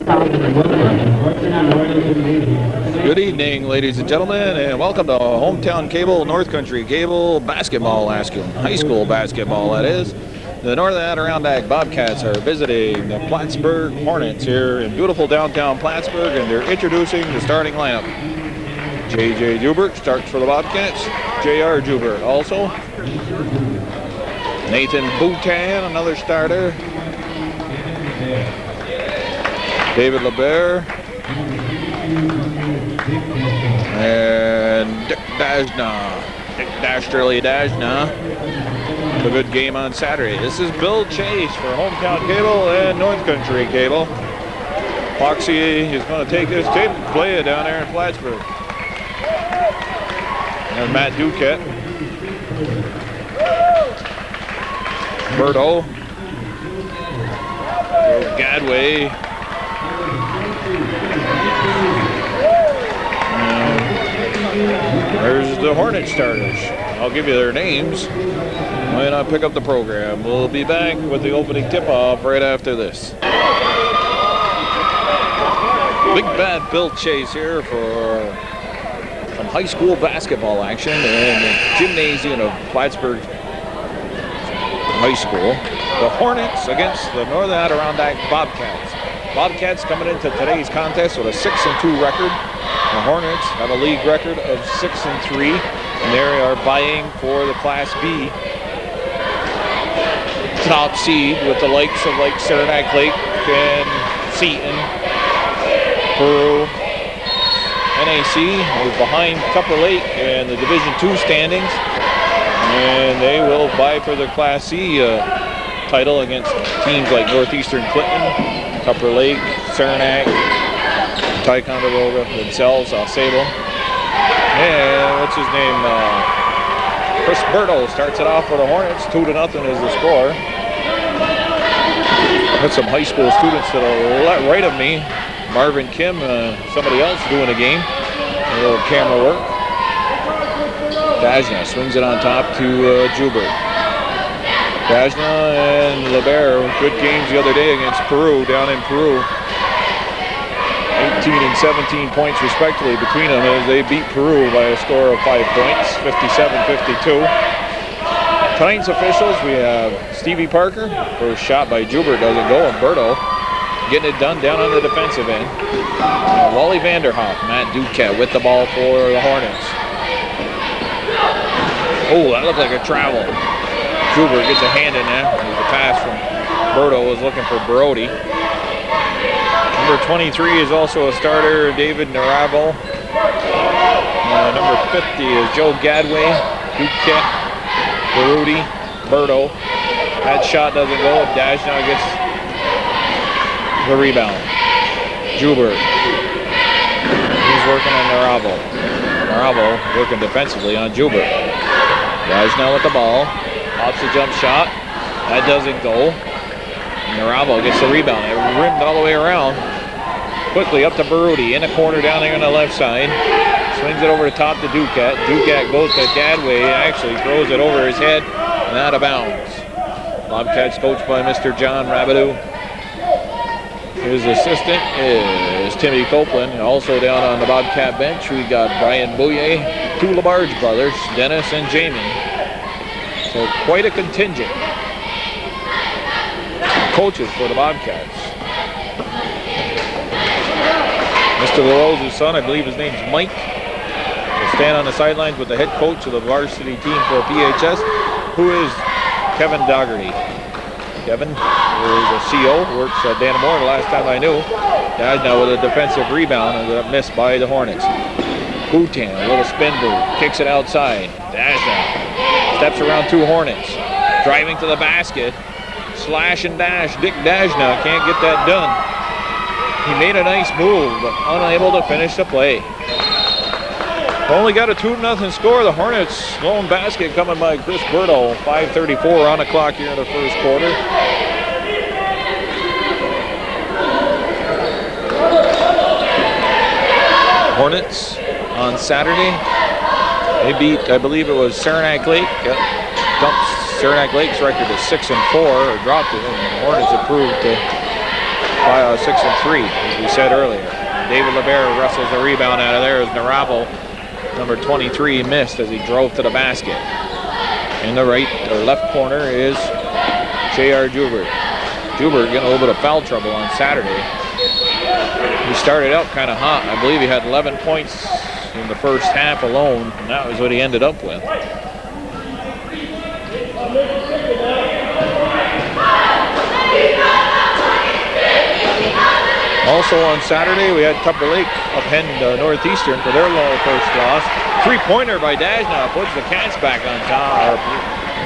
Good evening, ladies and gentlemen, and welcome to Hometown Cable, North Country Cable basketball, high school basketball, that is. The Northern Adirondack Bobcats are visiting the Plattsburgh Hornets here in beautiful downtown Plattsburgh, and they're introducing the starting lineup. J.J. Jubert starts for the Bobcats. J.R. Jubert also. Nathan Boutin, another starter. David LeBert. And Dick Dajna. Dick Dashterly Dajna. A good game on Saturday. This is Bill Chase for Hometown Cable and North Country Cable. Foxy is going to take this tape and play it down there in Plattsburgh. And Matt Duquette. Berto. Gadway. There's the Hornet starters. I'll give you their names when I pick up the program. We'll be back with the opening tip-off right after this. Big bad Bill Chase here for some high school basketball action in the gymnasium of Plattsburgh High School. The Hornets against the Northern Adirondack Bobcats. Bobcats coming into today's contest with a 6-2 record. The Hornets have a league record of 6-3, and they are vying for the Class B top seed with the likes of like Saranac Lake and Seton, Peru. NAC is behind Tupper Lake in the Division II standings, and they will vie for the Class C title against teams like Northeastern Clinton, Tupper Lake, Saranac, Ticonderoga themselves, Sable. And what's his name? Chris Berto starts it off for the Hornets. 2-0 is the score. Got some high school students to the right of me. Marvin Kim, somebody else doing a game. A little camera work. Dajna swings it on top to Jubert. Dajna and LeBert, good games the other day against Peru, down in Peru. 18 and 17 points respectively between them as they beat Peru by a score of 5 points, 57-52. Tonight's officials, we have Stevie Parker. First shot by Jubert doesn't go, and Berto getting it done down on the defensive end. And Wally Vanderhoff, Matt Duquette with the ball for the Hornets. Oh, that looked like a travel. Jubert gets a hand in there. The pass from Berto was looking for Brody. Number 23 is also a starter, David Naravo. Number 50 is Joe Gadway, Duquette, Barudi, Berto. That shot doesn't go. Dajna gets the rebound. Jubert. He's working on Naravo. Naravo working defensively on Jubert. Dajna with the ball. Pops a jump shot. That doesn't go. Naravo gets the rebound. It rimmed all the way around. Quickly up to Barudi in the corner down there on the left side. Swings it over the top to Duquette. Duquette goes to Gadway. Actually throws it over his head and out of bounds. Bobcats coached by Mr. John Rabideau. His assistant is Timmy Copeland. Also down on the Bobcat bench, we got Brian Bouye, two LaBarge brothers, Dennis and Jamie. So quite a contingent coaches for the Bobcats. Mr. LaRose's son, I believe his name's Mike, will stand on the sidelines with the head coach of the varsity team for PHS, who is Kevin Dougherty. Kevin is a CO, works at Dannemora the last time I knew. Dajna with a defensive rebound and a miss by the Hornets. Boutin, a little spin move, kicks it outside. Dajna steps around two Hornets, driving to the basket. Slash and dash. Dick Dajna can't get that done. He made a nice move, but unable to finish the play. Only got a 2-0 score. The Hornets' lone basket coming by Chris Berto. 5:34 on the clock here in the first quarter. Hornets on Saturday. They beat, I believe it was Saranac Lake. Dumped Saranac Lake's record to 6-4, or dropped it, and the Hornets improved to 6 and 3, as we said earlier. David LeBaire wrestles the rebound out of there as Narabo, number 23, missed as he drove to the basket. In the right or left corner is J.R. Joubert. Joubert getting a little bit of foul trouble on Saturday. He started out kind of hot. I believe he had 11 points in the first half alone, and that was what he ended up with. Also on Saturday, we had Tupper Lake upend Northeastern for their first loss. Three-pointer by Dajna puts the Cats back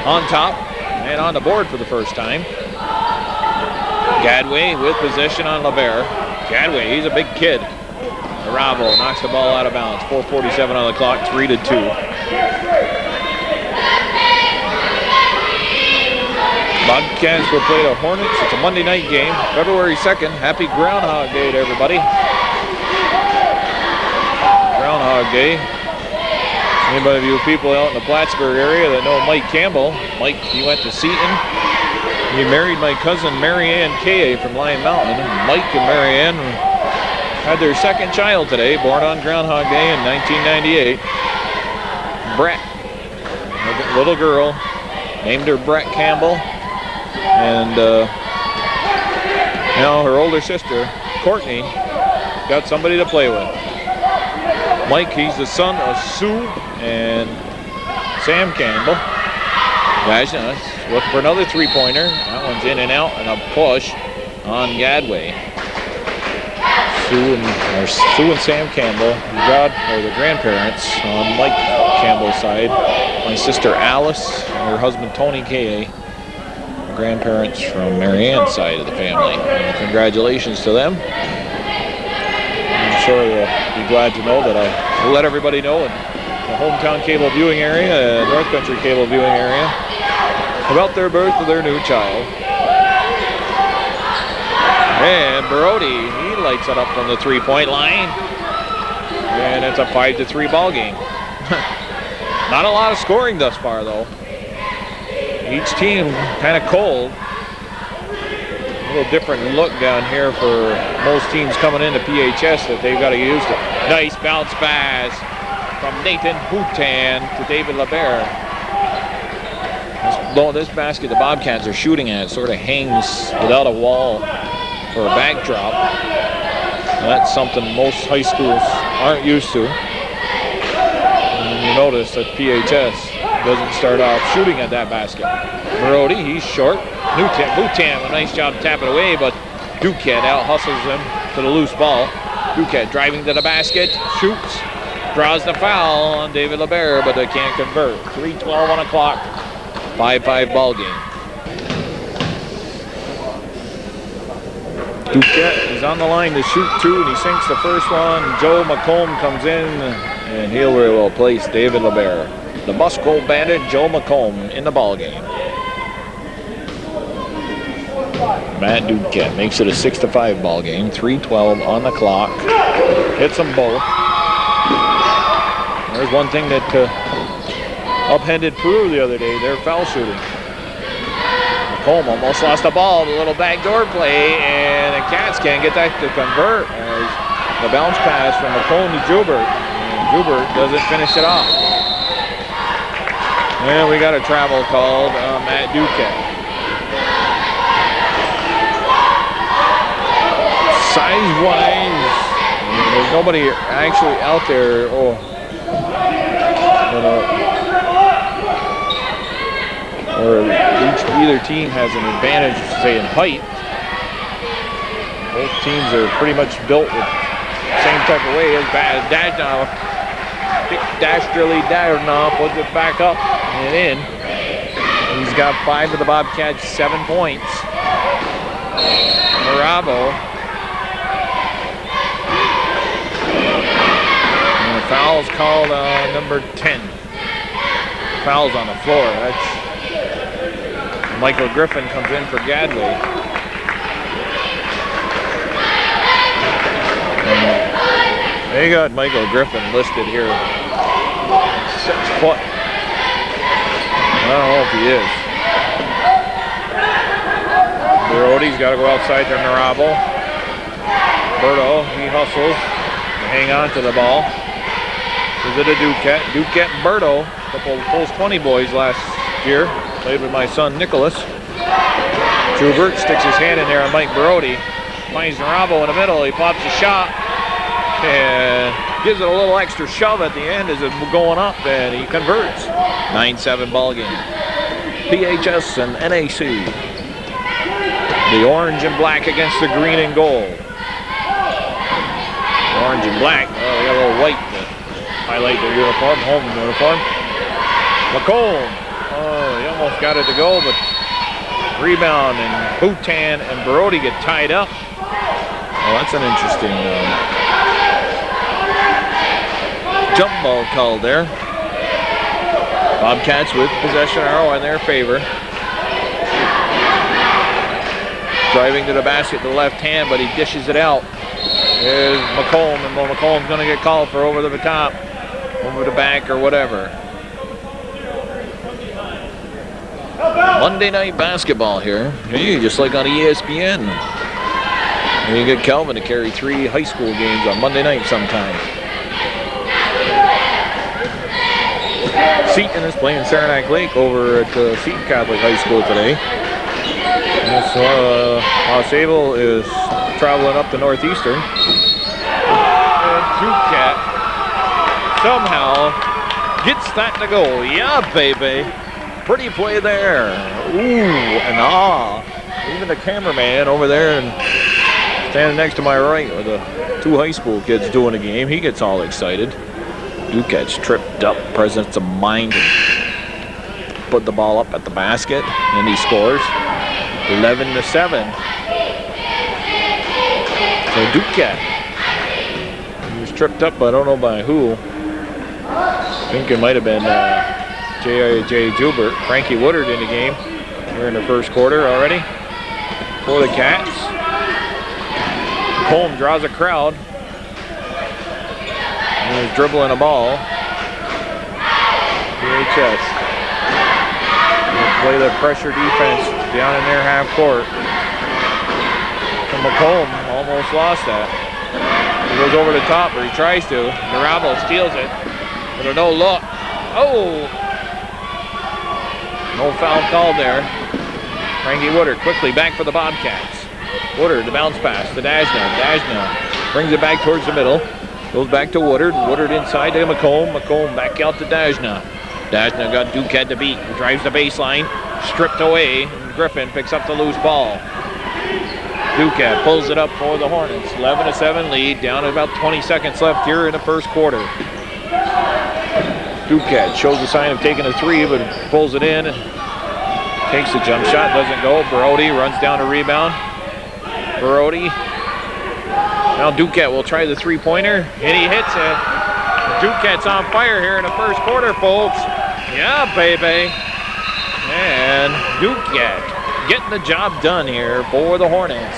on top and on the board for the first time. Gadway with possession on LeBaire. Gadway, he's a big kid. Aravo knocks the ball out of bounds. 4:47 on the clock, 3-2. Bobcats will play the Hornets. It's a Monday night game, February 2nd. Happy Groundhog Day to everybody. Groundhog Day. Anybody of you people out in the Plattsburgh area that know Mike Campbell? Mike, he went to Seton. He married my cousin Marianne K.A. from Lion Mountain. Mike and Marianne had their second child today, born on Groundhog Day in 1998. Brett, a little girl, named her Brett Campbell. And now her older sister, Courtney, got somebody to play with. Mike, he's the son of Sue and Sam Campbell. Vajna looking for another three-pointer. That one's in and out, and a push on Gadway. Sue and Sam Campbell, the grandparents on Mike Campbell's side. My sister Alice and her husband Tony K.A. Grandparents from Marianne's side of the family. And congratulations to them. I'm sure they'll be glad to know that I let everybody know in the hometown cable viewing area, North Country cable viewing area, about their birth of their new child. And Brody, he lights it up from the three-point line. And it's a 5-3 ball game. Not a lot of scoring thus far, though. Each team kind of cold. A little different look down here for most teams coming into PHS that they've got to use. Nice bounce pass from Nathan Boutan to David LeBaire. This basket the Bobcats are shooting at sort of hangs without a wall or a backdrop. And that's something most high schools aren't used to. And you notice that PHS doesn't start off shooting at that basket. Brody, he's short. Boutan, a nice job tapping away, but Duquette out-hustles him to the loose ball. Duquette driving to the basket, shoots, draws the foul on David LeBaire, but they can't convert. 3:12 on the clock, 5-5 ball game. Duquette is on the line to shoot two, and he sinks the first one. Joe McComb comes in, and he'll very well place David LeBaire. The Musco Bandit, Joe McComb, in the ball game. Matt Duquette makes it a 6-5 ball game. 3:12 on the clock. Hits them both. There's one thing that upended Peru the other day, their foul shooting. McComb almost lost the ball, the little backdoor play, and the Cats can't get that to convert as the bounce pass from McComb to Joubert, and Joubert doesn't finish it off. And we got a travel called Matt Duquette. Size-wise, there's nobody actually out there. Or either team has an advantage, say, in height. Both teams are pretty much built the same type of way as Dajna. Dastardly Dajna puts it back up and in. He's got 5 of the Bobcats, 7 points. Bravo. And the foul's called number 10. Fouls on the floor. That's Michael Griffin comes in for Gadway. They got Michael Griffin listed here. 6 foot. I don't know if he is. Brody's got to go outside to Narabo. Berto, he hustles to hang on to the ball. Is it a Duquette? Duquette and Berto, a couple of Pulse 20 boys last year. Played with my son Nicholas. Schubert sticks his hand in there on Mike Brody. Finds Naravo in the middle. He pops a shot and gives it a little extra shove at the end as it's going up, and he converts. 9-7 ball game. PHS and NAC. The orange and black against the green and gold. Orange and black. Oh, they got a little white to highlight their uniform, home uniform. McComb. Oh, he almost got it to go, but rebound, and Boutan and Brody get tied up. Oh, that's an interesting jump ball called there. Bobcats with possession arrow in their favor. Driving to the basket to the left hand, but he dishes it out. There's McComb, and McComb's going to get called for over the top, over the back, or whatever. Monday night basketball here. Hey, just like on ESPN. And you get Calvin to carry 3 high school games on Monday night sometime. Seton is playing Saranac Lake over at Seton Catholic High School today. So Sable is traveling up to Northeastern. And Duquette somehow gets that to go. Yeah, baby. Pretty play there. Ooh, and even the cameraman over there and standing next to my right with the 2 high school kids doing a game, he gets all excited. Duquette's tripped up, presence of mind, put the ball up at the basket, and he scores. 11-7. So Duquette, he was tripped up, I don't know by who. I think it might have been J. Joubert. Frankie Woodard in the game here in the first quarter already for the Cats. Holm draws a crowd. And he's dribbling a ball. PHS. They'll play the pressure defense down in their half court. And McComb almost lost that. He goes over the top, or he tries to. Naravo steals it. But a no look. Oh! No foul called there. Frankie Woodard quickly back for the Bobcats. Woodard, the bounce pass to Dajna. Dajna brings it back towards the middle. Goes back to Woodard. Woodard inside to McComb. McComb back out to Dajna. Dajna got Duquette to beat. Drives the baseline. Stripped away. And Griffin picks up the loose ball. Duquette pulls it up for the Hornets. 11-7 lead. Down to about 20 seconds left here in the first quarter. Duquette shows a sign of taking a 3, but pulls it in. Takes the jump shot. Doesn't go. Brody runs down a rebound. Brody. Now Duquette will try the 3-pointer, and he hits it. Duquette's on fire here in the first quarter, folks. Yeah, baby. And Duquette getting the job done here for the Hornets.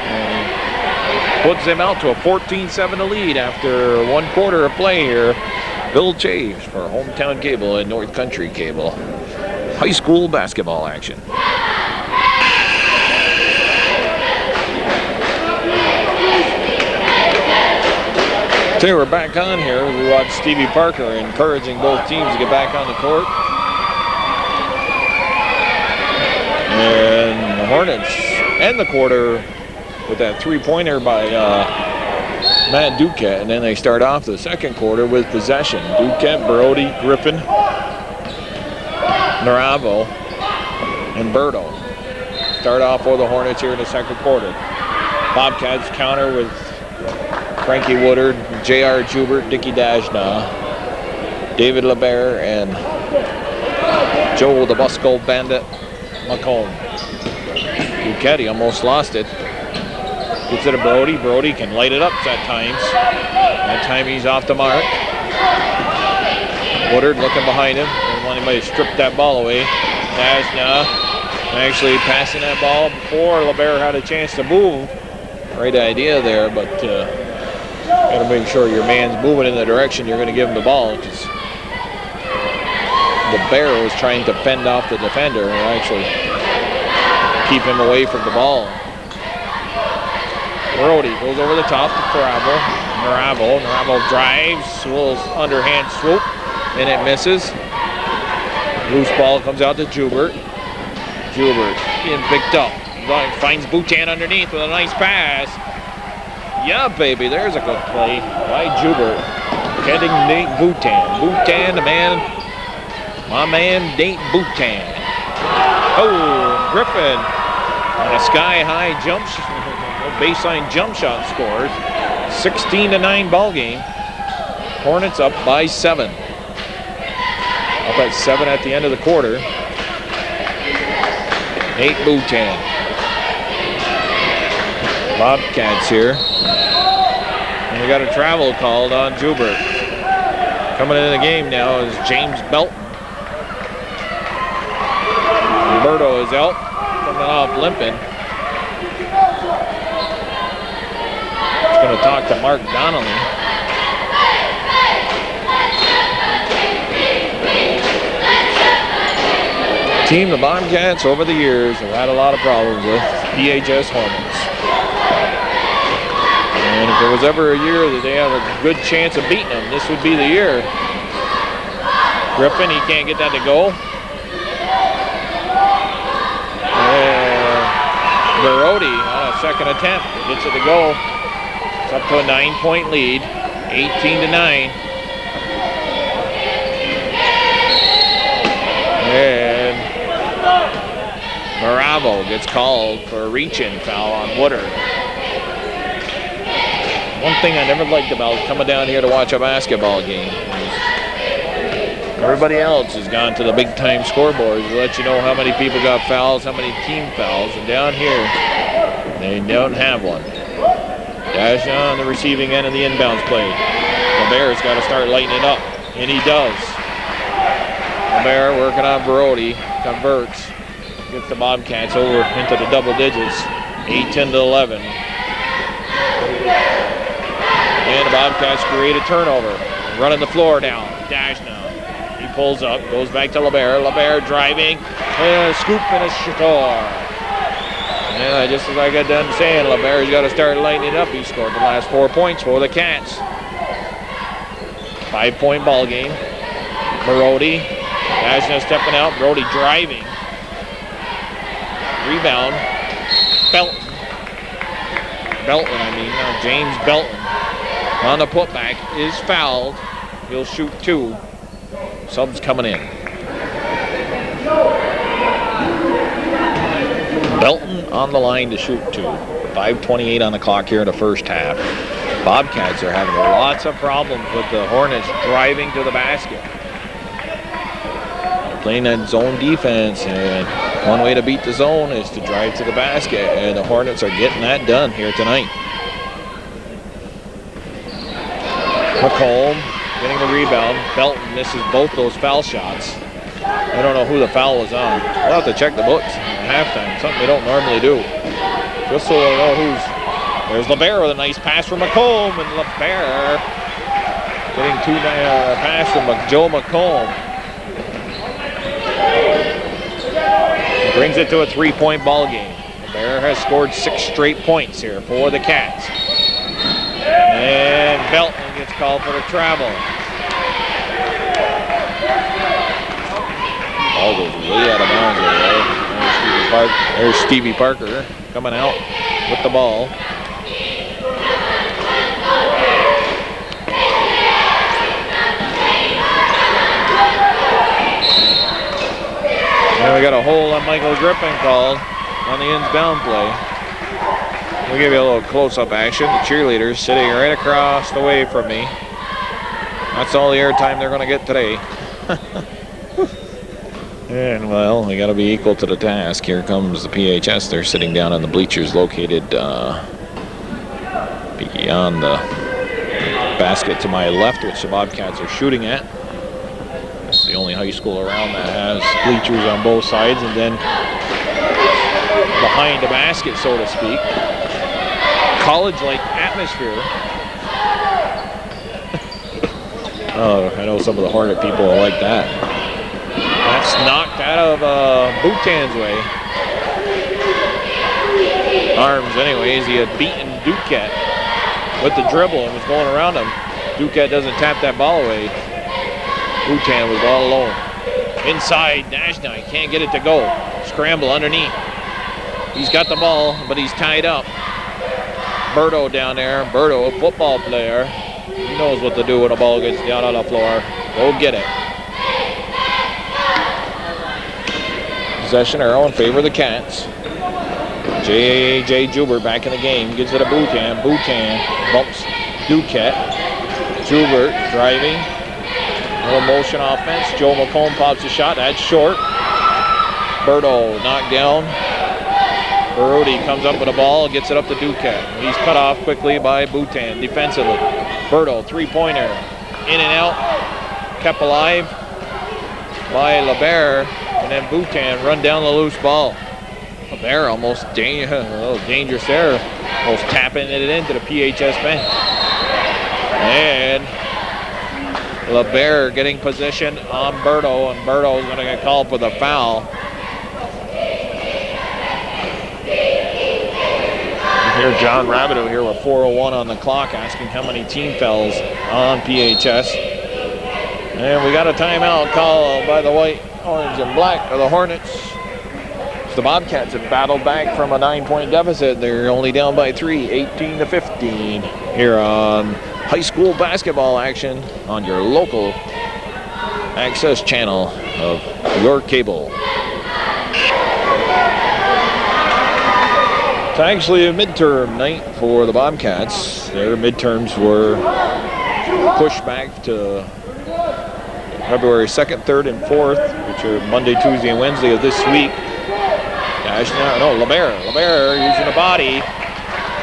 And puts them out to a 14-7 lead after 1 quarter of play here. Bill Chaves for Hometown Cable and North Country Cable. High school basketball action. So we're back on here. We watched Stevie Parker encouraging both teams to get back on the court. And the Hornets end the quarter with that 3-pointer by Matt Duquette. And then they start off the second quarter with possession. Duquette, Brody, Griffin, Naravo, and Berto start off for the Hornets here in the second quarter. Bobcats counter with Frankie Woodard, J.R. Joubert, Dickie Dajna, David LeBaire, and Joel the Busco Bandit McComb. Duquette almost lost it. Gets it to Brody. Brody can light it up at times. That time he's off the mark. Woodard looking behind him. Didn't want anybody to strip that ball away. Dajna actually passing that ball before LeBaire had a chance to move. Great idea there, but got to make sure your man's moving in the direction you're going to give him the ball, because LeBaire was trying to fend off the defender and actually keep him away from the ball. Brody goes over the top to Naravo drives, a little underhand swoop, and it misses. Loose ball comes out to Jubert. Jubert being picked up. Finds Boutin underneath with a nice pass. Yeah, baby, there's a good play by Jubert. Heading Nate Boutin. Boutin, the man, my man, Nate Boutin. Oh, Griffin on a sky-high baseline jump shot scores. 16-9 ball game. Hornets up by 7. Up at 7 at the end of the quarter. Nate Boutin. Bobcats here. And we got a travel called on Jubert. Coming into the game now is James Belton. Roberto is out, coming off limping. He's going to talk to Mark Donnelly. Team, the Bobcats, over the years have had a lot of problems with PHS Hornets. And if there was ever a year that they have a good chance of beating them, this would be the year. Griffin, he can't get that to go. And Barodi on a second attempt gets it to go. It's up to a 9-point lead, 18-9. And Bravo gets called for a reach-in foul on Woodard. One thing I never liked about coming down here to watch a basketball game is everybody else has gone to the big-time scoreboards to let you know how many people got fouls, how many team fouls, and down here, they don't have one. Dash on the receiving end of the inbounds play. LeBear's got to start lighting it up, and he does. LeBear working on Brody, converts. Gets the Bobcats over into the double digits, 8-10-11. And the Bobcats create a turnover. Running the floor down. Dash now. He pulls up, goes back to LeBear. LeBear driving, and a scoop and a score. And just as I got done saying, LeBear's got to start lighting it up. He scored the last 4 points for the Cats. 5-point ball game. Brody. Dash now stepping out. Brody driving. Rebound. Belton, James Belton on the putback is fouled. He'll shoot 2. Subs coming in. Belton on the line to shoot 2. 5:28 on the clock here in the first half. Bobcats are having lots of problems with the Hornets driving to the basket. They're playing that zone defense, and one way to beat the zone is to drive to the basket, and the Hornets are getting that done here tonight. McComb getting the rebound. Belton misses both those foul shots. I don't know who the foul was on. We'll have to check the books at halftime, something we don't normally do. Just so we'll know who's... There's LeBear with a nice pass from McComb, and LeBear getting 2 pass from Joe McComb. Brings it to a 3-point ball game. LeBear has scored 6 straight points here for the Cats. And Belton gets called for the travel. Ball goes way out of bounds there. There's Stevie Parker coming out with the ball. And we got a hold on Michael Griffin called on the inbound play. We'll give you a little close-up action. The cheerleaders sitting right across the way from me. That's all the airtime they're going to get today. And, well, we got to be equal to the task. Here comes the PHS. They're sitting down on the bleachers located beyond the basket to my left, which the Bobcats are shooting at. It's the only high school around that has bleachers on both sides, and then behind the basket, so to speak. College-like atmosphere. Oh, I know some of the Hornet people will like that. That's knocked out of Boutin's way. Arms, anyways. He had beaten Duquette with the dribble and was going around him. Duquette doesn't tap that ball away. Boutin was all alone. Inside, Dashna can't get it to go. Scramble underneath. He's got the ball, but he's tied up. Berto down there. Berto, a football player. He knows what to do when the ball gets down on the floor. Go get it. Possession arrow in favor of the Cats. J.J. Juber back in the game. Gives it to Boutin. Boutin bumps Duquette. Juber driving. No motion offense. Joe McComb pops a shot. That's short. Berto knocked down. Barodi comes up with a ball. Gets it up to Duquette. He's cut off quickly by Boutin defensively. Berto, three-pointer. In and out. Kept alive by LeBert. And then Boutin run down the loose ball. LeBert almost a little dangerous there. Almost tapping it into the PHS bench. And LeBert getting position on Berto, and Berto is going to get called for the foul. Here, John Rabideau here with 4:01 on the clock, asking how many team fouls on PHS. And we got a timeout call by the white, orange, and black of the Hornets. The Bobcats have battled back from a 9-point deficit. They're only down by 3, 18-15. Here on high school basketball action on your local access channel of your cable. It's actually a midterm night for the Bobcats. Their midterms were pushed back to February 2nd, 3rd, and 4th, which are Monday, Tuesday, and Wednesday of this week. No, LeBert using the body,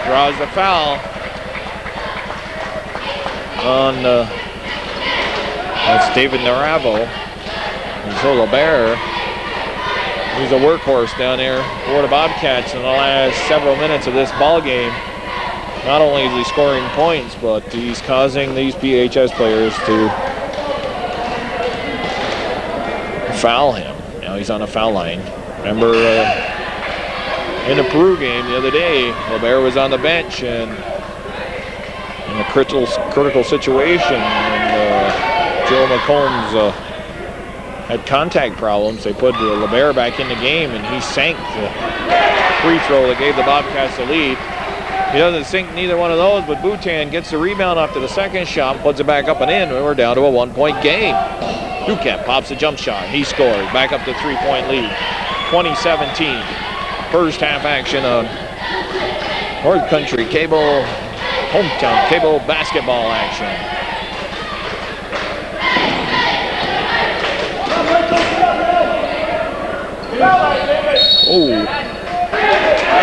draws the foul on, that's David Naravo. And so LeBert, he's a workhorse down there for the Bobcats in the last several minutes of this ball game. Not only is he scoring points, but he's causing these PHS players to foul him. Now he's on a foul line. Remember, in the Peru game the other day, LeBert was on the bench and in a critical situation, and Joe McCombs had contact problems. They put LeBert back in the game, and he sank the free throw that gave the Bobcats the lead. He doesn't sink neither one of those, but Boutin gets the rebound after the second shot, puts it back up and in, and we're down to a 1-point game. Duquette pops a jump shot. He scores. Back up to 3-point lead. 2017. First half action on North Country Cable, hometown cable basketball action. Oh.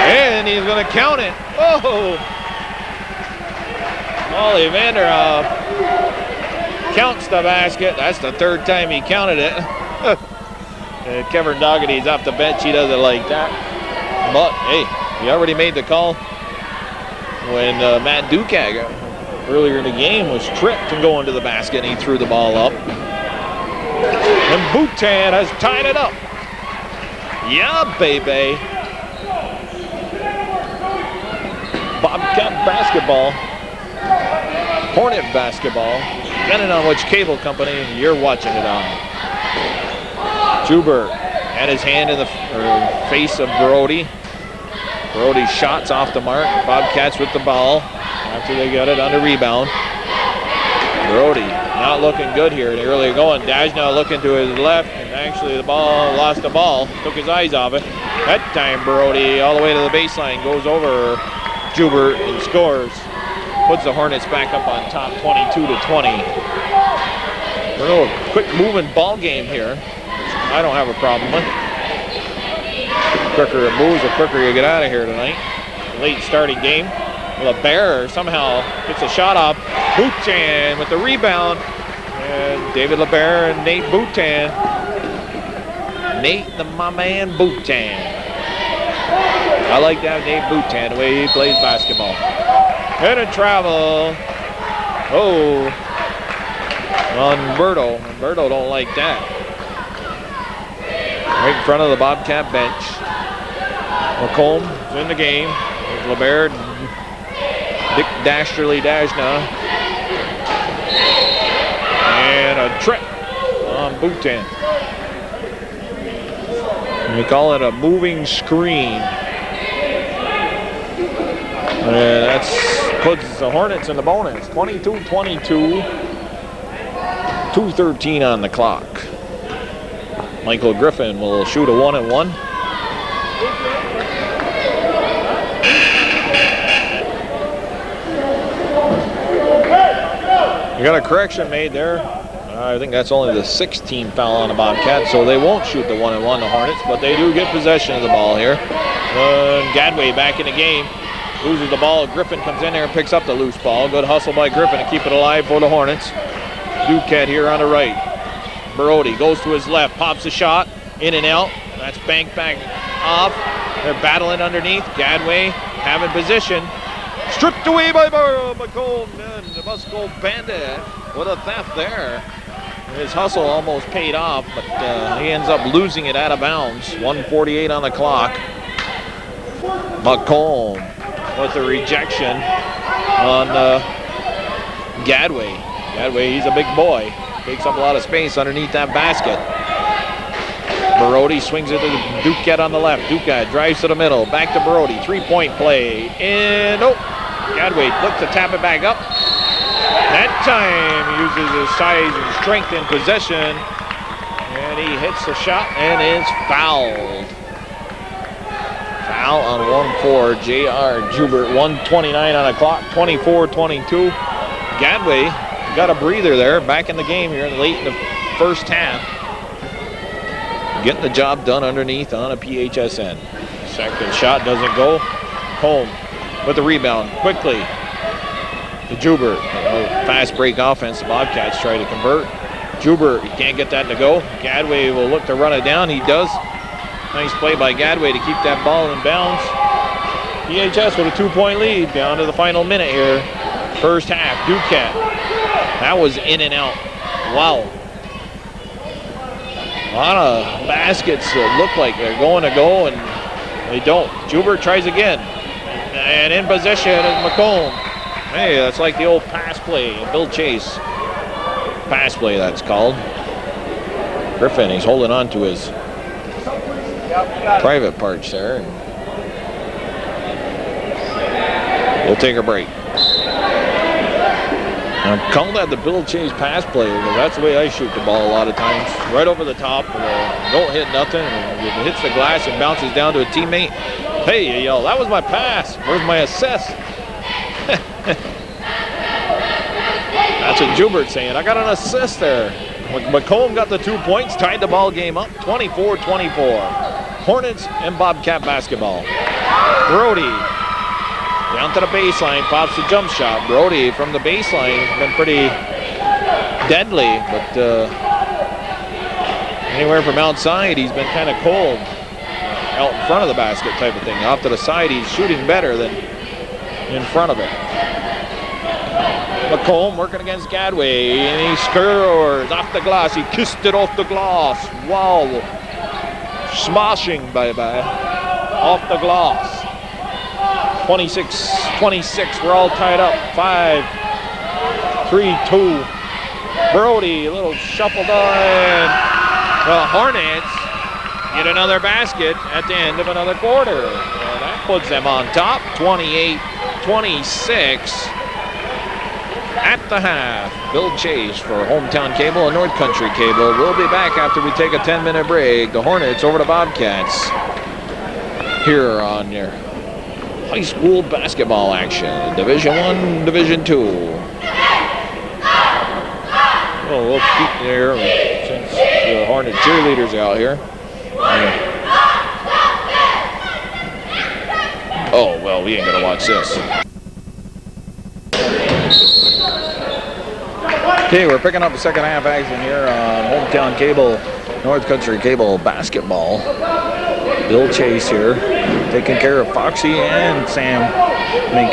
And he's going to count it. Oh. Molly Vanderhoff counts the basket. That's the third time he counted it. Kevin Dougherty's off the bench. He doesn't like that. But, hey, he already made the call when Matt Duquette earlier in the game was tripped and going to the basket, and he threw the ball up. And Boutin has tied it up. Yeah, baby. Bobcat basketball. Hornet basketball. Depending on which cable company you're watching it on. Juber had his hand in the face of Brody. Brody's shots off the mark. Bobcats with the ball after they got it on the rebound. Brody not looking good here in the early going. Dajna looking to his left, and actually the ball lost the ball. Took his eyes off it. That time Brody all the way to the baseline, goes over Juber and scores. Puts the Hornets back up on top 22-20. We're a little quick moving ball game here. I don't have a problem with. The quicker it moves, the quicker you get out of here tonight. Late starting game. LeBert somehow gets a shot off. Boutin with the rebound. And David LeBert and Nate Boutin. My man Boutin. I like that Nate Boutin, the way he plays basketball. And a travel. Oh. On Berto. Berto don't like that. Right in front of the Bobcat bench. McComb is in the game. There's LeBert. Dashterly Dashna. And a trip on Bhutan. We call it a moving screen. And that puts the Hornets in the bonus. 22-22. 2:13 on the clock. Michael Griffin will shoot a 1-and-1. You got a correction made there. I think that's only the 16th foul on the Bobcats, so they won't shoot the 1-and-1, the Hornets, but they do get possession of the ball here. Gadway back in the game. Loses the ball. Griffin comes in there and picks up the loose ball. Good hustle by Griffin to keep it alive for the Hornets. Duquette here on the right. Brody goes to his left, pops a shot, in and out. That's banked back off. They're battling underneath. Gadway having position. Stripped away by McComb. And the Musco Bandit with a theft there. His hustle almost paid off, but he ends up losing it out of bounds. 1:48 on the clock. McComb with the rejection on Gadway. Gadway, he's a big boy. Takes up a lot of space underneath that basket. Brody swings it to Duquette on the left. Duquette drives to the middle. Back to Brody. 3-point play. And Gadway looks to tap it back up. That time he uses his size and strength in possession. And he hits the shot and is fouled. Foul on 1-4. J.R. Jubert. 1:29 on the clock. 24-22. Gadway got a breather there. Back in the game here late in the first half. Getting the job done underneath on a PHSN. Second shot doesn't go. Home with the rebound. Quickly to Jubert. Fast break offense. The Bobcats try to convert. Jubert, he can't get that to go. Gadway will look to run it down. He does. Nice play by Gadway to keep that ball in bounds. PHS with a 2-point lead down to the final minute here. First half. Duquette. That was in and out. Wow. A lot of baskets that look like they're going to go, and they don't. Jubert tries again. And in possession is McComb. Hey, that's like the old pass play. Bill Chase. Pass play, that's called. Griffin, he's holding on to his private parts there. We'll take a break. I'm calling that the Bill Chase pass play because that's the way I shoot the ball a lot of times. Right over the top, don't hit nothing. If it hits the glass and bounces down to a teammate, hey, you yell, that was my pass. Where's my assist? That's what Jubert's saying. I got an assist there. McComb got the 2 points, tied the ball game up, 24-24. Hornets and Bobcat basketball. Brody. Down to the baseline, pops the jump shot. Brody from the baseline has been pretty deadly, but anywhere from outside, he's been kind of cold. Out in front of the basket type of thing. Off to the side, he's shooting better than in front of it. McComb working against Gadway, and he scores off the glass. He kissed it off the glass. Wow. Smashing, baby. Off the glass. 26-26, we're all tied up. 5-3-2. Brody, a little shuffled on. The Hornets get another basket at the end of another quarter. And that puts them on top, 28-26 at the half. Bill Chase for Hometown Cable and North Country Cable. We'll be back after we take a 10-minute break. The Hornets over the Bobcats here on your high school basketball action, Division I, Division II. Oh, we'll keep there since the Hornet cheerleaders out here. Oh, well, we ain't gonna watch this. Okay, we're picking up the second half action here on Hometown Cable, North Country Cable basketball. Bill Chase here, taking care of Foxy and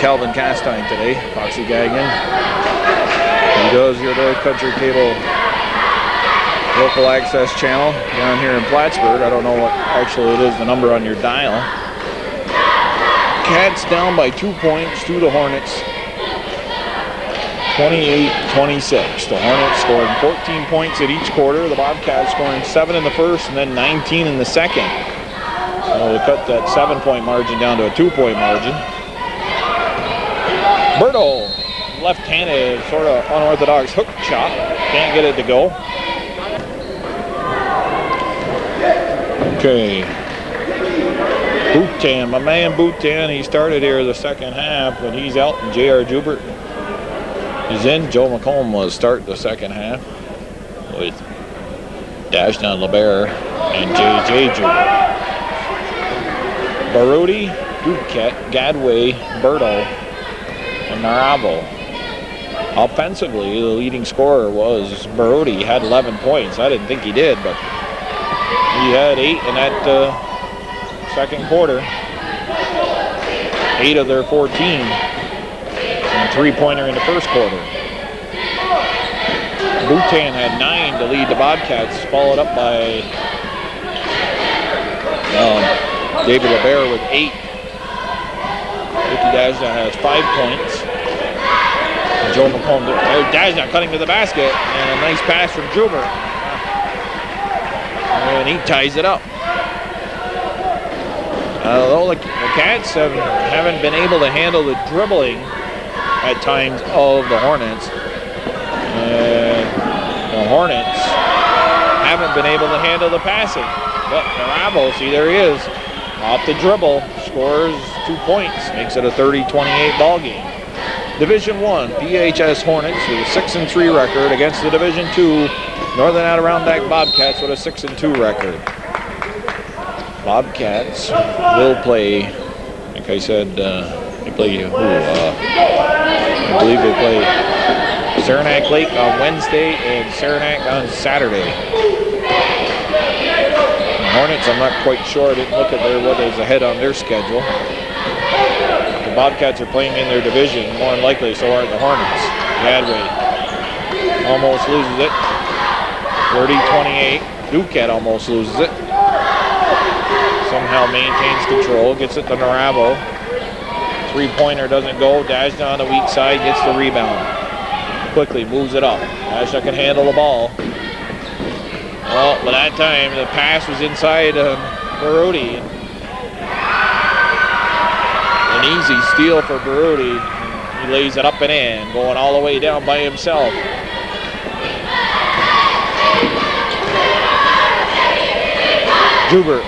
Calvin Castine today. Foxy Gagnon. He does your North Country Cable local access channel down here in Plattsburgh. I don't know what actually it is, the number on your dial. Cats down by 2 points to the Hornets. 28-26. The Hornets scoring 14 points at each quarter. The Bobcats scoring 7 in the first and then 19 in the second. So they cut that 7-point margin down to a 2-point margin. Berto, left-handed, sort of unorthodox hook shot. Can't get it to go. Okay. Boutin, my man Boutin, he started here the second half, but he's out, and J.R. Joubert is in. Joe McComb was starting the second half with Dashdown LeBaire and J.J. Joubert. Barodi, Duquette, Gadway, Berto, and Naravo. Offensively, the leading scorer was Barodi. He had 11 points. I didn't think he did, but he had 8 in that second quarter. 8 of their 14. And a 3-pointer in the first quarter. Boutin had 9 to lead the Bobcats, followed up by David LeBaire with 8. Ricky Dashdown has 5 points. And Joe McComb, Dashdown cutting to the basket, and a nice pass from Joubert. And he ties it up. Although the Cats haven't been able to handle the dribbling at times of the Hornets, and the Hornets haven't been able to handle the passing. But Naravo, see, there he is, off the dribble, scores 2 points, makes it a 30-28 ball game. Division I, PHS Hornets with a 6-3 record against the Division II Northern Adirondack Bobcats with a 6-2 record. Bobcats will play, like I said, they play I believe they play Saranac Lake on Wednesday and Saranac on Saturday. The Hornets, I'm not quite sure. I didn't look at what is ahead on their schedule. The Bobcats are playing in their division, more than likely, so are the Hornets. Gadway almost loses it. 30-28. Duquette almost loses it. Somehow maintains control, gets it to Naravo. 3-pointer doesn't go. Dashdown on the weak side, gets the rebound. Quickly moves it up. Dashdown can handle the ball. Well, by that time, the pass was inside Barodi. An easy steal for Barodi. He lays it up and in, going all the way down by himself. Joubert.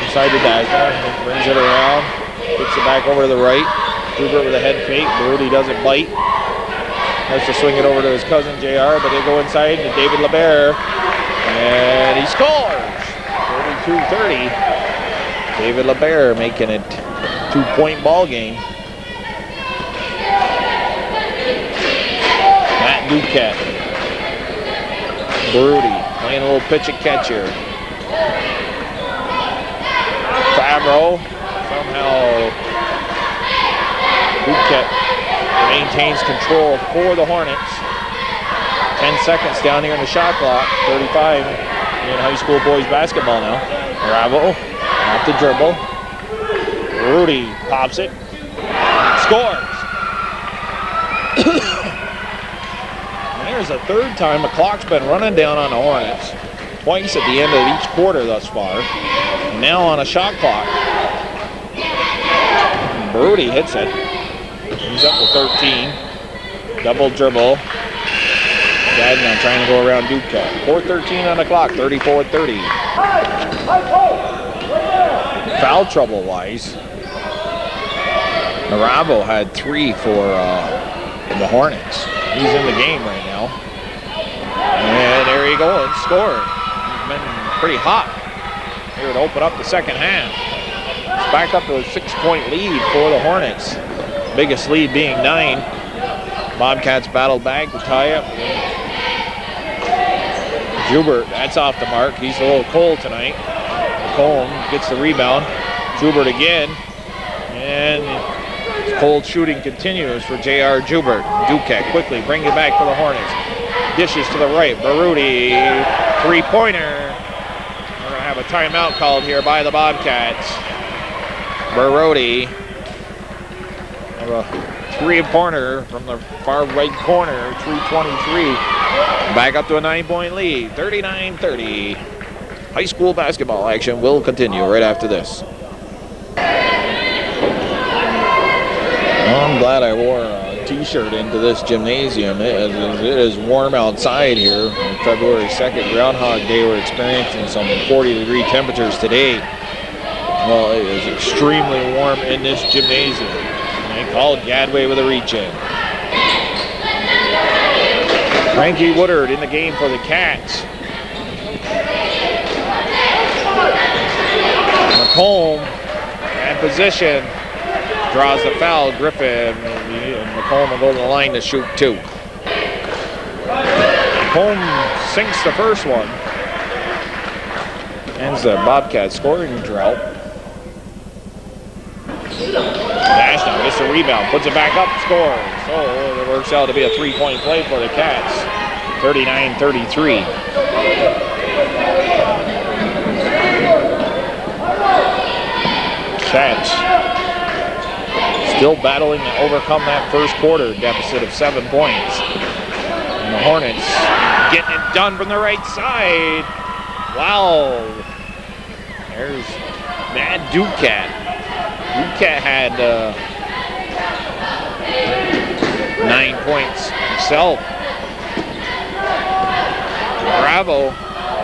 Inside the Dashdown, brings it around, kicks it back over to the right. Joubert with a head fake. Barodi doesn't bite. Has to swing it over to his cousin JR, but they go inside to David LeBaire, and he scores! 32-30. David LeBaire making it 2-point ball game. Matt Duquette. Barodi playing a little pitch and catch here. Fabro, somehow Duquette maintains control for the Hornets. 10 seconds down here in the shot clock. 35 in high school boys basketball now. Bravo off the dribble. Rudy pops it. Scores. And there's a third time the clock's been running down on the Hornets. Twice at the end of each quarter thus far. And now on a shot clock. Brody hits it. He's up to 13. Double dribble. Gagnon trying to go around Duquette. 4:13 on the clock, 34-30. Foul trouble wise, Naravo had 3 for the Hornets. He's in the game right now. And there he goes, scoring. He's been pretty hot here to open up the second half. It's back up to a 6-point lead for the Hornets. Biggest lead being 9. Bobcats battled back to tie up. Joubert, that's off the mark. He's a little cold tonight. McComb gets the rebound. Joubert again. And cold shooting continues for J.R. Joubert. Duquette quickly bring it back for the Hornets. Dishes to the right. Barudi, 3-pointer. We're going to have a timeout called here by the Bobcats. Barodi. three-pointer from the far right corner, 3:23. Back up to a 9-point lead, 39-30. High school basketball action will continue right after this. I'm glad I wore a t-shirt into this gymnasium. It is warm outside here on February 2nd. Groundhog Day, we're experiencing some 40-degree temperatures today. Well, it is extremely warm in this gymnasium. And they called Gadway with a reach-in. Frankie Woodard in the game for the Cats. McComb in position. Draws the foul. Griffin and McComb will go to the line to shoot two. McComb sinks the first one. Ends the Bobcats scoring drought. Ashton gets the rebound, puts it back up, scores. So it works out to be a three-point play for the Cats. 39-33. Cats still battling to overcome that first quarter deficit of 7 points. And the Hornets getting it done from the right side. Wow. There's Mad Ducat. Ducat had 9 points himself. Bravo.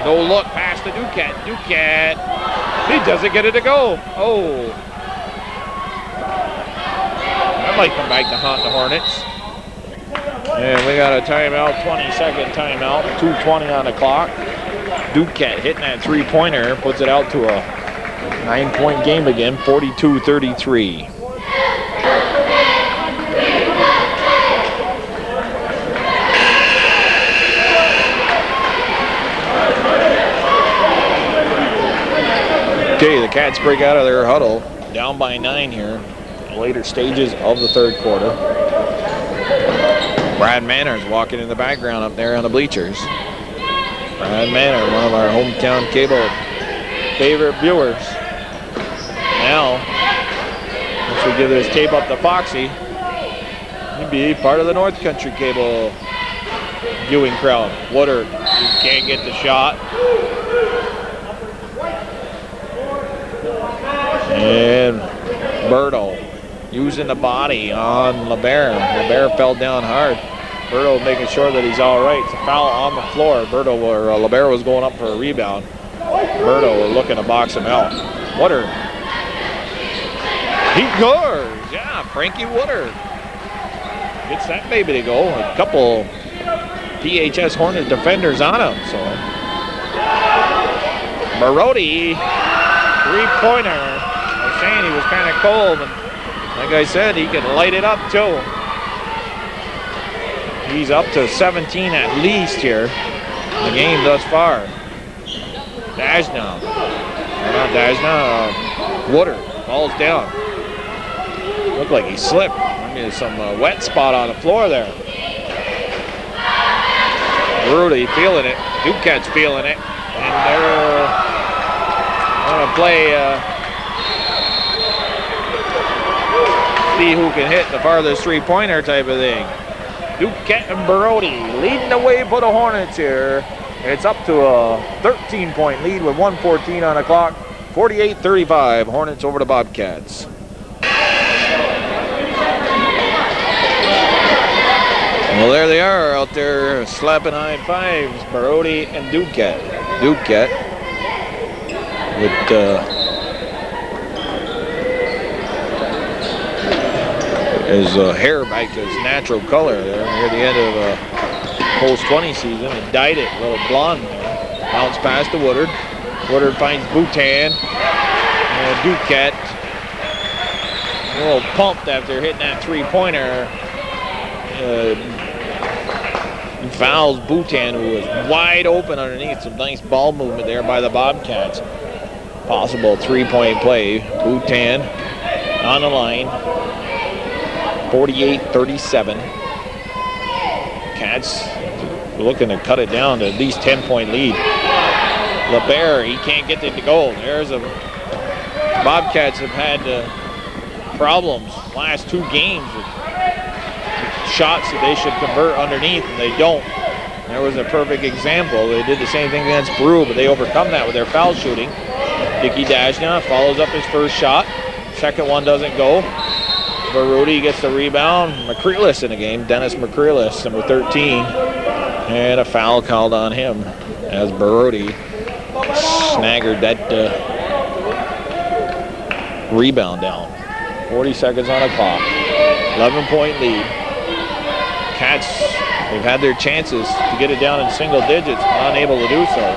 No look pass to Ducat. Ducat. He doesn't get it to go. Oh. Might come back to haunt the Hornets. And we got a timeout, 20-second timeout, 2:20 on the clock. Ducat hitting that three-pointer, puts it out to a 9-point game again, 42-33. Okay, the Cats break out of their huddle, down by 9 here. Later stages of the third quarter. Brad Manners walking in the background up there on the bleachers. Brad Manners, one of our hometown cable favorite viewers. Now, once we give this tape up to Foxy, he'd be part of the North Country cable viewing crowd. Woodard, he can't get the shot. And Berto using the body on LeBert. LeBert fell down hard. Berto making sure that he's all right. It's a foul on the floor. LeBert was going up for a rebound. Berto looking to box him out. Woodard. He scores. Yeah, Frankie Woodard gets that baby to go. A couple PHS Hornet defenders on him. So Barodi, three-pointer. I was saying he was kind of cold. And like I said, he can light it up too. He's up to 17 at least here in the game thus far. Dajna. Not Dajna. Woodard falls down. Looked like he slipped. I mean, there's some wet spot on the floor there. Rudy feeling it. Ducat's feeling it. And they're going to play... see who can hit the farthest three-pointer type of thing. Ducat and Barodi leading the way for the Hornets here. It's up to a 13-point lead with 1:14 on the clock. 48-35, Hornets over the Bobcats. Well, there they are out there slapping high fives, Barodi and Ducat. Ducat with his hair back to its natural color there near the end of post 20 season. He dyed it a little blonde there. Bounce pass to Woodard. Woodard finds Boutin. And Ducat a little pumped after hitting that three-pointer. Fouls Boutin, who was wide open underneath. Some nice ball movement there by the Bobcats. Possible three-point play. Boutin on the line. 48-37. Cats looking to cut it down to at least 10-point lead. LeBert, he can't get it to go. There's a Bobcats have had problems last two games with shots that they should convert underneath, and they don't. There was a perfect example. They did the same thing against Brew, but they overcome that with their foul shooting. Dickey Dashna follows up his first shot. Second one doesn't go. Baruti gets the rebound. McCreelis in the game. Dennis McCreelis, number 13. And a foul called on him as Baruti snaggered that rebound down. 40 seconds on the clock. 11-point lead. Cats, they've had their chances to get it down in single digits, but unable to do so.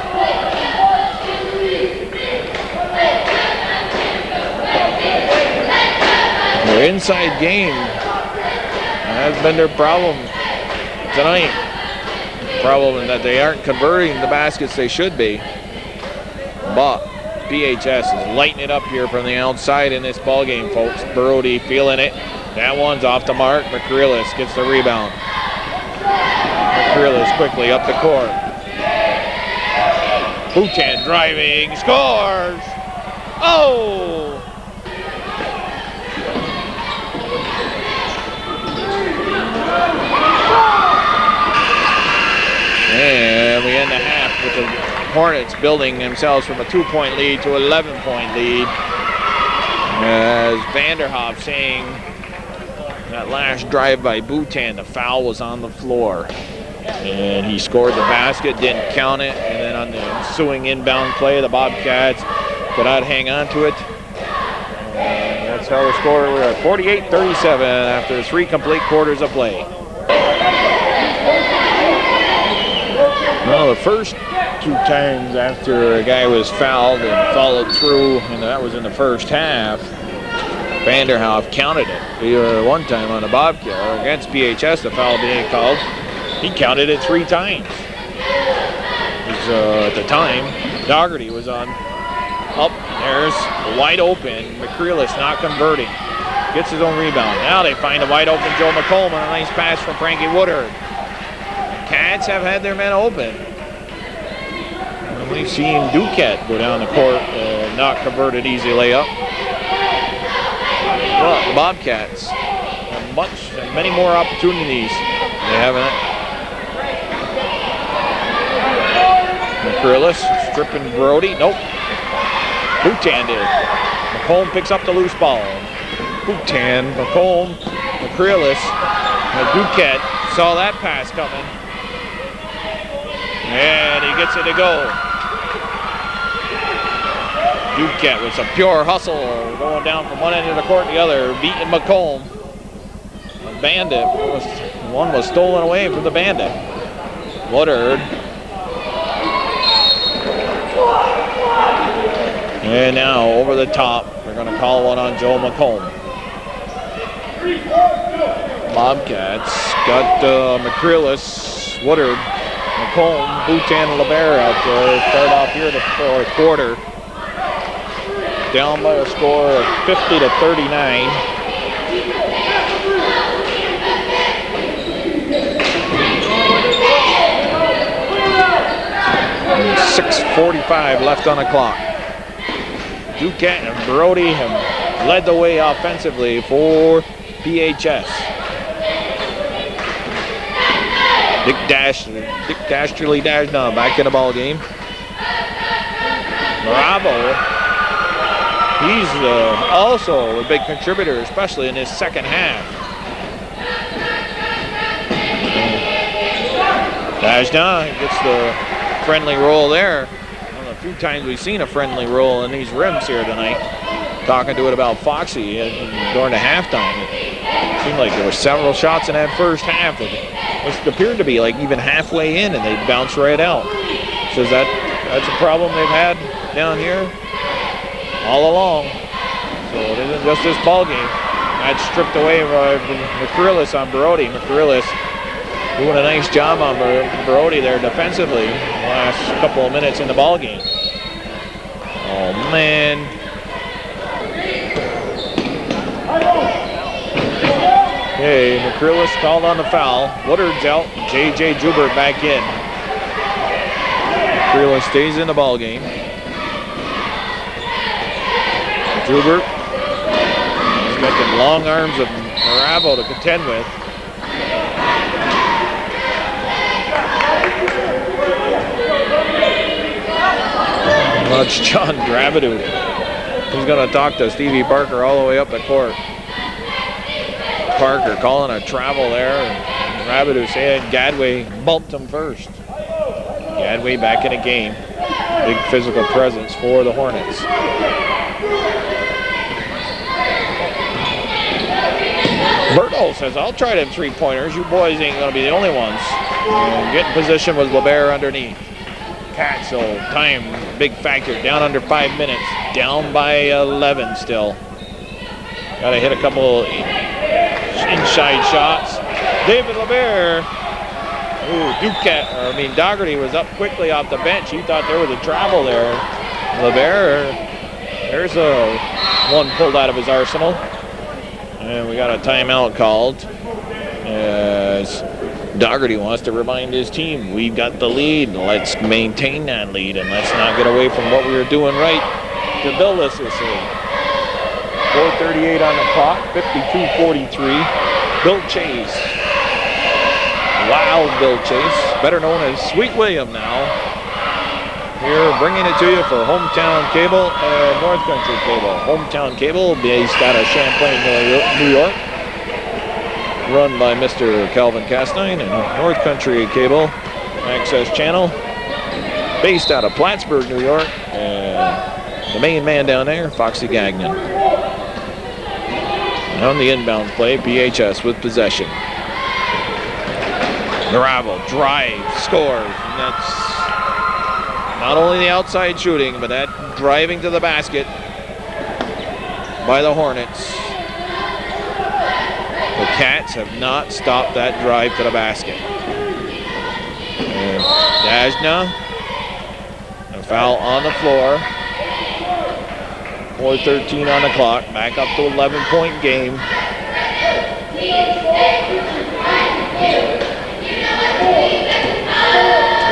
Their inside game has been their problem tonight. Problem in that they aren't converting the baskets they should be. But PHS is lighting it up here from the outside in this ball game, folks. Brody feeling it. That one's off the mark. McCreelis gets the rebound. McCreelis quickly up the court. Boutin driving, scores! Oh! And we end the half with the Hornets building themselves from a 2-point lead to an 11-point lead. As Vanderhoff saying that last drive by Boutin, the foul was on the floor. And he scored the basket, didn't count it. And then on the ensuing inbound play, the Bobcats could not hang on to it. And that's how the score, we're at 48-37 after 3 complete quarters of play. Well, the first 2 times after a guy was fouled and followed through, and that was in the first half, Vanderhoff counted it. One time on the Bobcat against PHS, the foul being called, he counted it 3 times. At the time, Dougherty was on. Up, there's wide open. McCreelis not converting. Gets his own rebound. Now they find a wide open Joe McComb and a nice pass from Frankie Woodard. Cats have had their men open. And we've seen Duquette go down the court and not convert an easy layup. But the Bobcats have many more opportunities. They haven't. McCreelis stripping Brody. Nope. Boutin did. McComb picks up the loose ball. Boutin, McComb, McCreelis, Duquette saw that pass coming. And he gets it to go. Duquette with some pure hustle, going down from one end of the court to the other, beating McComb. The Bandit, one was stolen away from the Bandit. Woodard. And now over the top, they're going to call one on Joe McComb. Bobcats got McCreelis, Woodard, McComb, Boutin, and LeBaire out there. Start off here the fourth quarter. Down by a score of 50-39. And 6:45 left on the clock. Duquette and Brody have led the way offensively for PHS. Dick Dashterly Dashna back in the ball game. Bravo. He's also a big contributor, especially in his second half. Dashna gets the friendly roll there. One of the few times we've seen a friendly roll in these rims here tonight. Talking to it about Foxy during the halftime. It seemed like there were several shots in that first half that appeared to be like even halfway in and they bounced right out. So that's a problem they've had down here all along. So it isn't just this ball game. That's stripped away by McCreelis on Brody. McCreelis doing a nice job on Brody there defensively the last couple of minutes in the ball game. Oh man. Okay, McCreelis called on the foul. Woodard's out. J.J. Joubert back in. McCreelis stays in the ball game. Joubert. He's got the long arms of Maravo to contend with. Now it's John Dravidu. He's going to talk to Stevie Parker all the way up the court. Parker calling a travel there. And Dravidu saying Gadway bumped him first. Gadway back in the game. Big physical presence for the Hornets. Berto says, I'll try them three-pointers. You boys ain't going to be the only ones. And get in position with LeBert underneath. Cats, so time, big factor. Down under 5 minutes. Down by 11 still. Got to hit a couple inside shots. David LeBert. Ooh, Dougherty was up quickly off the bench. He thought there was a travel there. LeBert, there's a one pulled out of his arsenal. And we got a timeout called as Dougherty wants to remind his team, we've got the lead. Let's maintain that lead and let's not get away from what we were doing right to build this thing. 4:38 on the clock, 52-43. Bill Chase. Wild Bill Chase, better known as Sweet William now. Here bringing it to you for Hometown Cable and North Country Cable. Hometown Cable based out of Champlain, New York. Run by Mr. Calvin Castine, and North Country Cable Access Channel based out of Plattsburgh, New York. And the main man down there, Foxy Gagnon. And on the inbound play, PHS with possession. Naravo drives, scores, and that's not only the outside shooting, but that driving to the basket by the Hornets. The Cats have not stopped that drive to the basket. And Dajna, a foul on the floor. 4:13 on the clock, back up to 11-point game.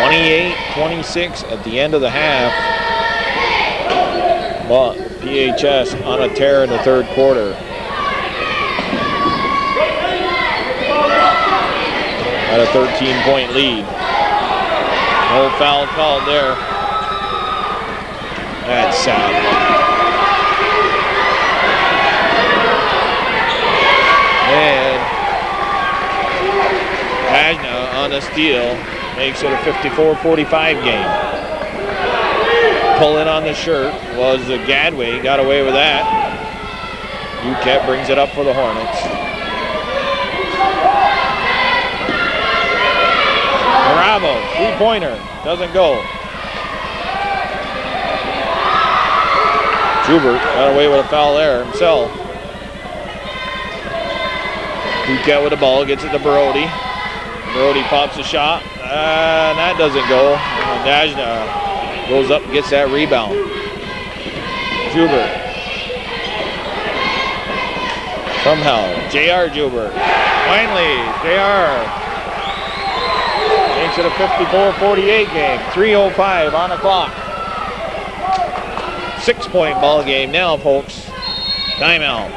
(28-26) at the end of the half. But PHS on a tear in the third quarter. At a 13-point lead. No foul called there. That's sad. And Agna on the steal makes it a 54-45 game. Pulling on the shirt was the Gadway. Got away with that. UCAT brings it up for the Hornets. Bravo, three-pointer. Doesn't go. Schubert got away with a foul there himself. UCAT with the ball. Gets it to Brody. Brody pops a shot. And that doesn't go. And Dajna goes up and gets that rebound. Joubert. Somehow, J.R. Joubert. Finally, J.R. makes it a 54-48 game. 3:05 on the clock. 6-point ball game now, folks. Timeout.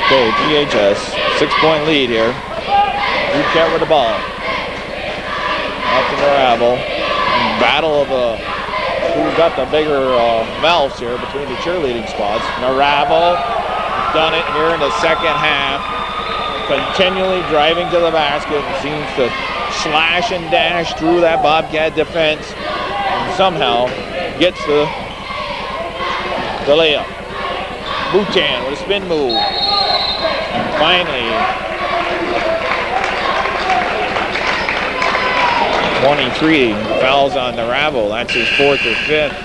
Okay, PHS, 6-point lead here. UCAT with the ball. Up to Naravo. Battle of who's got the bigger mouths here between the cheerleading squads. Naravo has done it here in the second half. Continually driving to the basket and seems to slash and dash through that Bobcat defense and somehow gets the layup. Boutin with a spin move. Finally, 23 fouls on Naravo. That's his fourth or fifth.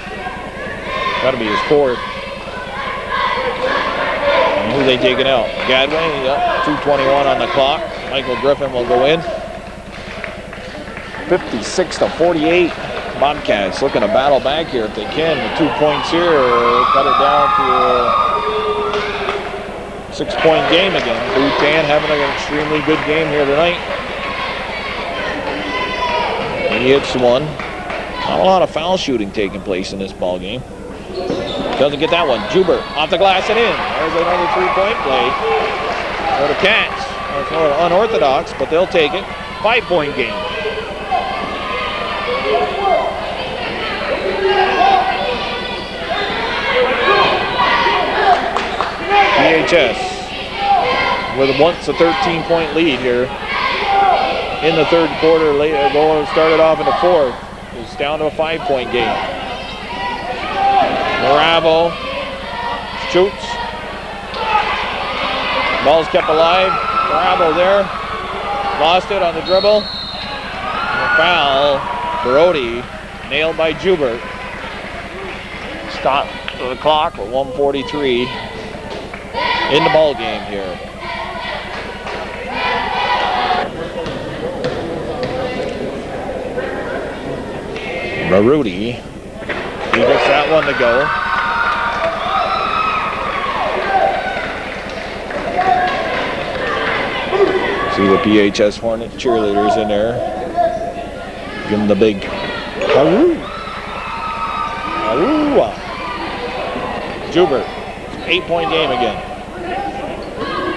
Got to be his fourth. And who are they taking out? Gadway, yep, 2:21 on the clock. Michael Griffin will go in. 56-48. Bobcats looking to battle back here if they can. The 2 points here, cut it down to a 6-point game again. Boutin having an extremely good game here tonight. He hits one. Not a lot of foul shooting taking place in this ball game. Doesn't get that one. Joubert off the glass and in. There's another 3-point play for the Cats. It's a little unorthodox, but they'll take it. 5-point game. PHS with once a 13-point lead here in the third quarter. Goal started off in the fourth. It's down to a 5-point game. Bravo shoots. Ball's kept alive. Bravo there. Lost it on the dribble. And a foul. Brody nailed by Joubert. Stop for the clock with 1:43 in the ball game here. Rudy, he gets that one to go. See the PHS Hornet cheerleaders in there. Give them the big hurrah. Hurrah. Joubert, 8-point game again.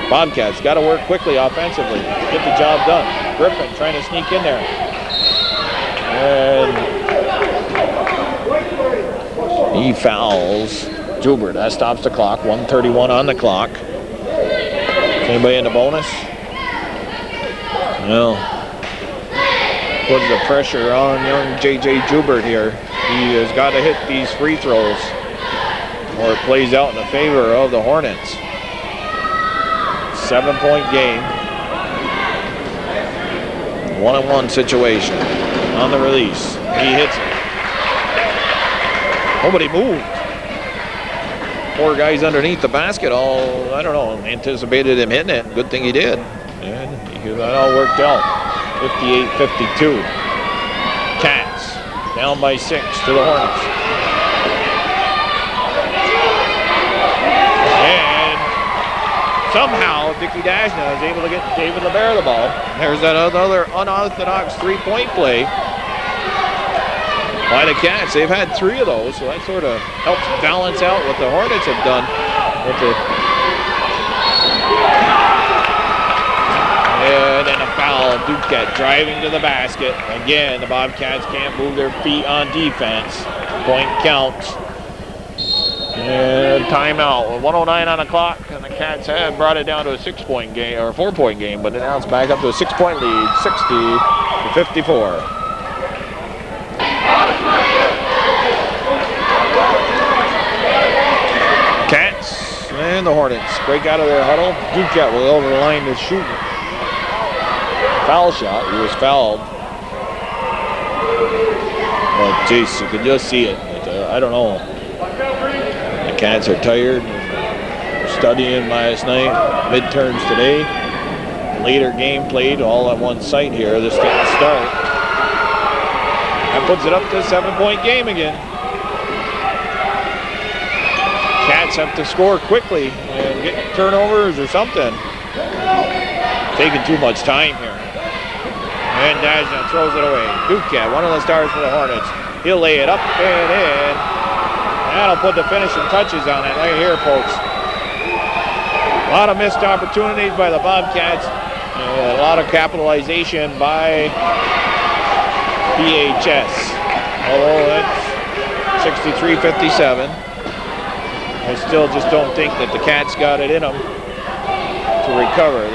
Bobcats got to work quickly offensively. Get the job done. Griffin trying to sneak in there. And he fouls Joubert. That stops the clock. 1:31 on the clock. Anybody in the bonus? No. Puts the pressure on young J.J. Joubert here. He has got to hit these free throws or it plays out in the favor of the Hornets. 7-point game. 1-on-1 situation. On the release. He hits it. Nobody moved. 4 guys underneath the basket all, I don't know, anticipated him hitting it. Good thing he did. And that all worked out. 58-52. Cats down by 6 to the Hornets. And somehow Dickie Dashna is able to get David LeBaire the ball. There's that other unorthodox 3-point play by the Cats. They've had 3 of those, so that sort of helps balance out what the Hornets have done with the. And then a foul. Duquette driving to the basket. Again, the Bobcats can't move their feet on defense. Point counts. And timeout with 1:09 on the clock, and the Cats had brought it down to a 6-point game or 4-point game, but now it's back up to a 6-point lead, 60-54. Cats and the Hornets break out of their huddle. Duquette will over the line to shoot. Foul shot. He was fouled. But geez, you could just see it. But, I don't know. The Cats are tired. They're studying last night. Midterms today. Later game played all at one site here. This didn't start. That puts it up to a 7-point game again. Cats have to score quickly and get turnovers or something. Taking too much time here. And Dashna throws it away. Duquette, one of the stars for the Hornets. He'll lay it up and in. That'll put the finishing touches on it right here, folks. A lot of missed opportunities by the Bobcats. A lot of capitalization by PHS. Although that's 63-57. I still just don't think that the Cats got it in them to recover.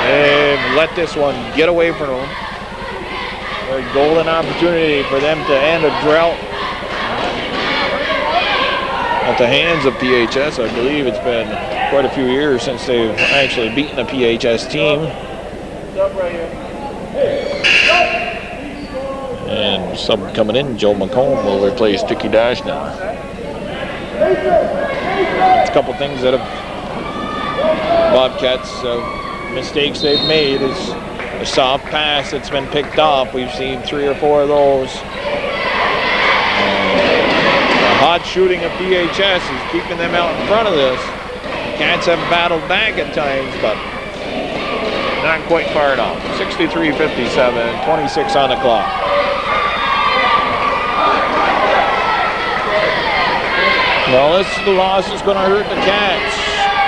They've let this one get away from them. A golden opportunity for them to end a drought at the hands of PHS. I believe it's been quite a few years since they've actually beaten a PHS team. And sub coming in, Joe McComb will replace Dickie Dashna. A couple things that have Bobcats mistakes they've made is a soft pass that's been picked off. We've seen 3 or 4 of those. The hot shooting of PHS is keeping them out in front of this. The Cats have battled back at times, but not quite far enough. 63-57, 26 on the clock. Well, this loss is going to hurt the Cats,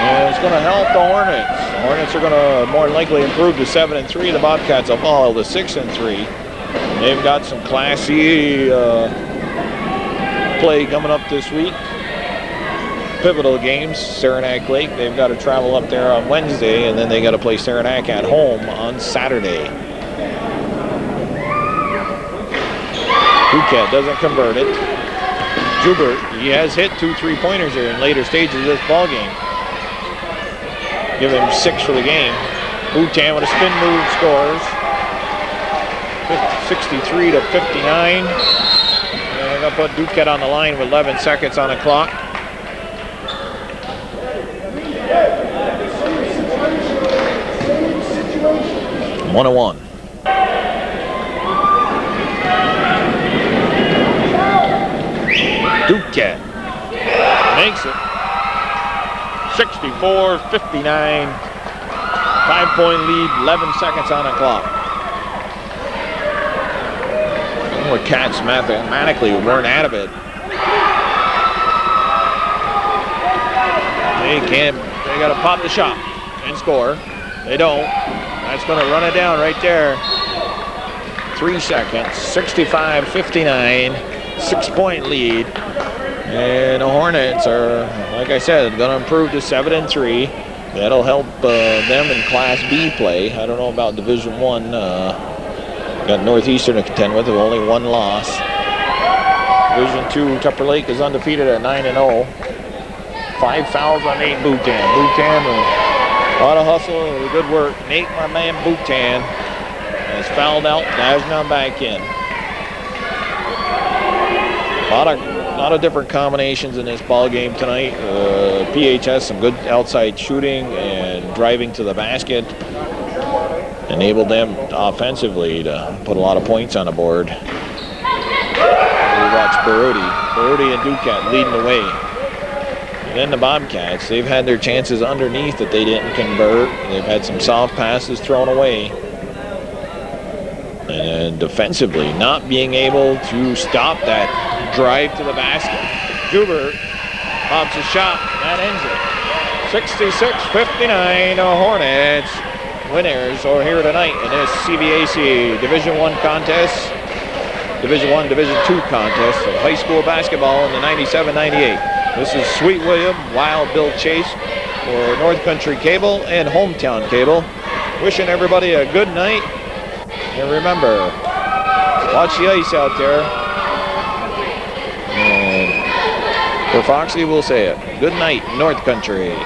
and it's going to help the Hornets. The Hornets are going to more than likely improve to 7-3. The Bobcats will fall to 6-3. They've got some classy play coming up this week. Pivotal games, Saranac Lake. They've got to travel up there on Wednesday, and then they got to play Saranac at home on Saturday. Bobcat doesn't convert it. Joubert, he has hit 2 3-pointers here in later stages of this ball game. Give him 6 for the game. Boutin with a spin move scores. 63 to 59. And they'll put Bobcat on the line with 11 seconds on the clock. One and one. Bobcat makes it. 64-59. 5-point lead, 11 seconds on the clock. The Cats mathematically weren't out of it. They got to pop the shot and score. They don't. That's going to run it down right there. 3 seconds, 65-59, 6-point lead. And the Hornets are, like I said, going to improve to 7-3. That'll help them in Class B play. I don't know about Division I. Got Northeastern to contend with only 1 loss. Division II, Tupper Lake is undefeated at 9-0. 5 fouls on Nate Boutin. Boutin, a lot of hustle and good work. Nate, my man Boutin, has fouled out. Now back in. A lot of different combinations in this ball game tonight. PHS, some good outside shooting and driving to the basket. Enabled them offensively to put a lot of points on the board. We watch Barodi and Bobcat leading the way. And then the Bobcats, they've had their chances underneath that they didn't convert. They've had some soft passes thrown away. And defensively, not being able to stop that drive to the basket. Joubert pops a shot, that ends it. 66-59, the Hornets winners are here tonight in this CVAC Division I contest, Division I, Division II contest of high school basketball in the 97-98. This is Sweet William, Wild Bill Chase for North Country Cable and Hometown Cable. Wishing everybody a good night. And remember, watch the ice out there. And for Foxy, we'll say it. Good night, North Country.